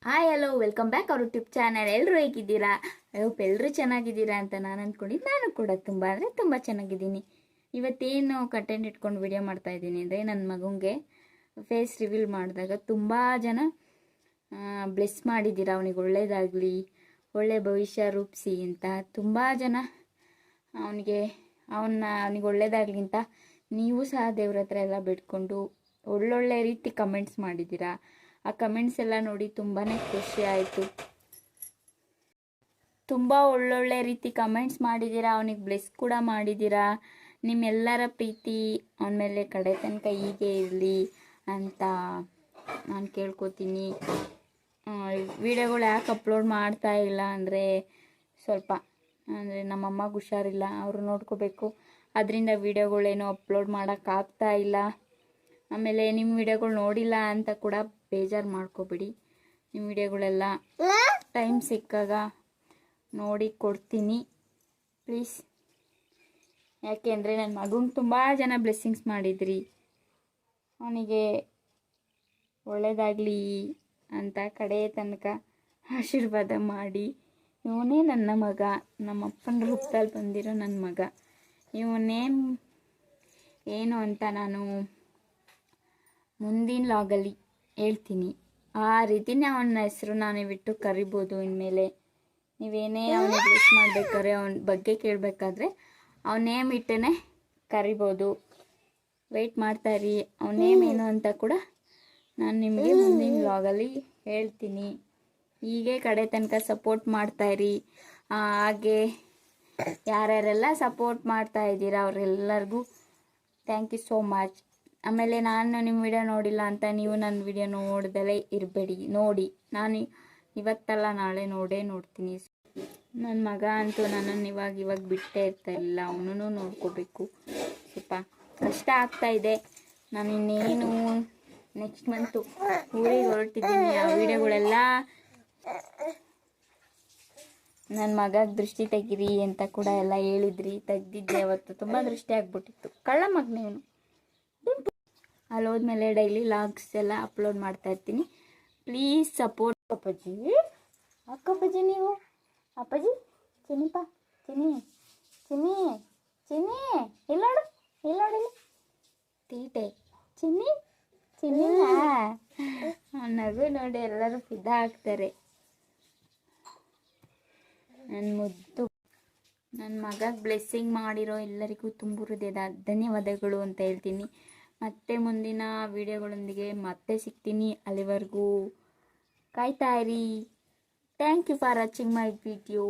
Hi hello welcome back ಅವ್ರ YouTube channel. ಎಲ್ಲರೂ ಹೇಗಿದ್ದೀರಾ? ಐ ಹೋಪ್ ಎಲ್ಲರೂ ಚೆನ್ನಾಗಿದ್ದೀರಾ ಅಂತ ನಾನು ಅಂದ್ಕೊಂಡಿದ್ದು. ನಾನು ಕೂಡ ತುಂಬ ಚೆನ್ನಾಗಿದ್ದೀನಿ. ಇವತ್ತೇನು ಕಂಟೆಂಟ್ ಇಟ್ಕೊಂಡು ವಿಡಿಯೋ ಮಾಡ್ತಾ ಇದ್ದೀನಿ ಅಂದರೆ, ನನ್ನ ಮಗುಂಗೆ ಫೇಸ್ ರಿವೀಲ್ ಮಾಡಿದಾಗ ತುಂಬ ಜನ ಬ್ಲೆಸ್ ಮಾಡಿದ್ದೀರಾ, ಅವನಿಗೆ ಒಳ್ಳೇದಾಗಲಿ, ಒಳ್ಳೆ ಭವಿಷ್ಯ ರೂಪಿಸಿ ಅಂತ ತುಂಬ ಜನ ಅವನಿಗೆ ಒಳ್ಳೇದಾಗಲಿ ಅಂತ ನೀವು ಸಹ ದೇವ್ರ ಹತ್ರ ಎಲ್ಲ ಬಿಟ್ಕೊಂಡು ಒಳ್ಳೊಳ್ಳೆ ರೀತಿ ಕಮೆಂಟ್ಸ್ ಮಾಡಿದ್ದೀರಾ. ಆ ಕಮೆಂಟ್ಸ್ ಎಲ್ಲ ನೋಡಿ ತುಂಬಾ ಖುಷಿ ಆಯಿತು. ತುಂಬ ಒಳ್ಳೊಳ್ಳೆ ರೀತಿ ಕಮೆಂಟ್ಸ್ ಮಾಡಿದ್ದೀರಾ, ಅವನಿಗೆ ಬ್ಲೆಸ್ ಕೂಡ ಮಾಡಿದ್ದೀರಾ. ನಿಮ್ಮೆಲ್ಲರ ಪ್ರೀತಿ ಅವನ ಮೇಲೆ ಕಡೆ ತನಕ ಹೀಗೆ ಇರಲಿ ಅಂತ ನಾನು ಕೇಳ್ಕೊತೀನಿ. ವಿಡಿಯೋಗಳು ಯಾಕೆ ಅಪ್ಲೋಡ್ ಮಾಡ್ತಾ ಇಲ್ಲ ಅಂದರೆ, ಸ್ವಲ್ಪ ಅಂದರೆ ನಮ್ಮಮ್ಮಗೆ ಹುಷಾರಿಲ್ಲ, ಅವರು ನೋಡ್ಕೋಬೇಕು. ಅದರಿಂದ ವಿಡಿಯೋಗಳೇನು ಅಪ್ಲೋಡ್ ಮಾಡೋಕ್ಕಾಗ್ತಾ ಇಲ್ಲ. ಆಮೇಲೆ ನಿಮ್ಮ ವಿಡಿಯೋಗಳು ನೋಡಿಲ್ಲ ಅಂತ ಕೂಡ ಬೇಜಾರು ಮಾಡ್ಕೋಬೇಡಿ. ನಿಮ್ಮ ವಿಡಿಯೋಗಳೆಲ್ಲ ಟೈಮ್ ಸಿಕ್ಕಾಗ ನೋಡಿ ಕೊಡ್ತೀನಿ ಪ್ಲೀಸ್. ಯಾಕೆಂದರೆ ನನ್ನ ಮಗುಂಗೆ ತುಂಬ ಜನ ಬ್ಲೆಸ್ಸಿಂಗ್ಸ್ ಮಾಡಿದ್ರಿ, ಅವನಿಗೆ ಒಳ್ಳೆಯದಾಗಲಿ ಅಂತ ಕಡೆ ತನಕ ಆಶೀರ್ವಾದ ಮಾಡಿ. ಇವನೇ ನನ್ನ ಮಗ, ನಮ್ಮಪ್ಪನ ರೂಪದಲ್ಲಿ ಬಂದಿರೋ ನನ್ನ ಮಗ. ಇವನೇನು ಏನು ಅಂತ ನಾನು ಮುಂದಿನ ಲಾಗಲ್ಲಿ ಹೇಳ್ತೀನಿ. ಆ ರೀತಿನೇ ಅವನ ಹೆಸರು ನಾನೇ ಬಿಟ್ಟು ಕರಿಬೋದು. ಇನ್ಮೇಲೆ ನೀವೇನೇ ಅವನಿಗೆ ಬ್ಲೆಸ್ ಮಾಡಬೇಕಾದ್ರೆ, ಅವನ ಬಗ್ಗೆ ಕೇಳಬೇಕಾದ್ರೆ ಅವನ ನೇಮ್ ಇಟ್ಟೇ ಕರಿಬೋದು. ವೆಯ್ಟ್ ಮಾಡ್ತಾಯಿರಿ, ಅವನ ನೇಮ್ ಏನು ಅಂತ ಕೂಡ ನಾನು ನಿಮಗೆ ಮುಂದಿನ ಲಾಗಲ್ಲಿ ಹೇಳ್ತೀನಿ. ಹೀಗೆ ಕಡೆ ತನಕ ಸಪೋರ್ಟ್ ಮಾಡ್ತಾಯಿರಿ. ಹಾಗೆ ಯಾರ್ಯಾರೆಲ್ಲ ಸಪೋರ್ಟ್ ಮಾಡ್ತಾ ಇದ್ದೀರಾ ಅವರೆಲ್ಲರಿಗೂ ಥ್ಯಾಂಕ್ ಯು ಸೋ ಮಚ್. ಆಮೇಲೆ ನಾನು ನಿಮ್ಮ ವಿಡಿಯೋ ನೋಡಿಲ್ಲ ಅಂತ ನೀವು ನನ್ನ ವಿಡಿಯೋ ನೋಡ್ದಲೇ ಇರಬೇಡಿ, ನೋಡಿ. ನಾನು ಇವತ್ತಲ್ಲ ನಾಳೆ ನೋಡ್ತೀನಿ. ನನ್ನ ಮಗ ಅಂತೂ ನನ್ನನ್ನು ಇವಾಗ ಬಿಟ್ಟೇ ಇರ್ತಾಯಿಲ್ಲ, ಅವನೂ ನೋಡ್ಕೋಬೇಕು. ಸ್ವಲ್ಪ ಕಷ್ಟ ಆಗ್ತಾಯಿದೆ. ನಾನು ಇನ್ನೇನು ನೆಕ್ಸ್ಟ್ ಮಂತು ಊರಿಗೆ ಹೊರಟಿದ್ದೀನಿ. ಆ ವಿಡಿಯೋಗಳೆಲ್ಲ ನನ್ನ ಮಗಗೆ ದೃಷ್ಟಿ ತೆಗೀರಿ ಅಂತ ಕೂಡ ಎಲ್ಲ ಹೇಳಿದ್ರಿ, ತೆಗ್ದಿದ್ದೆ. ಅವತ್ತು ತುಂಬ ದೃಷ್ಟಿ ಆಗ್ಬಿಟ್ಟಿತ್ತು. ಕಳ್ಳ ಮಗನೇನು. ಅಲ್ಲಿ ಹೋದ್ಮೇಲೆ ಡೈಲಿ ಲಾಗ್ಸ್ ಎಲ್ಲ ಅಪ್ಲೋಡ್ ಮಾಡ್ತಾ ಇರ್ತೀನಿ. Please support. ಅಪ್ಪಾಜಿ ಅಕ್ಕಪ್ಪಾಜಿ, ನೀವು ಅಪ್ಪಾಜಿ ಚಿನ್ನಿಪ್ಪ, ಚಿನ್ನಿ ಚಿನ್ನಿ ಚಿನ್ನಿ ಇಲ್ಲೋಡಿ ತೀಟೆ ಚಿನ್ನಿ ಚಿನ್ನಿಲ್ಲ. ನಗು ನೋಡಿ ಎಲ್ಲರೂ ಫಿದಾ ಆಗ್ತಾರೆ. ನನ್ನ ಮುದ್ದು ನನ್ನ ಮಗಗೆ ಬ್ಲೆಸ್ಸಿಂಗ್ ಮಾಡಿರೋ ಎಲ್ಲರಿಗೂ ತುಂಬ ಹೃದಯದ ಧನ್ಯವಾದಗಳು ಅಂತ ಹೇಳ್ತೀನಿ. ಮತ್ತೆ ಮುಂದಿನ ವಿಡಿಯೋಗಳೊಂದಿಗೆ ಮತ್ತೆ ಸಿಗ್ತೀನಿ. ಅಲ್ಲಿವರೆಗೂ ಕಾಯ್ತಾ ಇರಿ. Thank you for watching my video.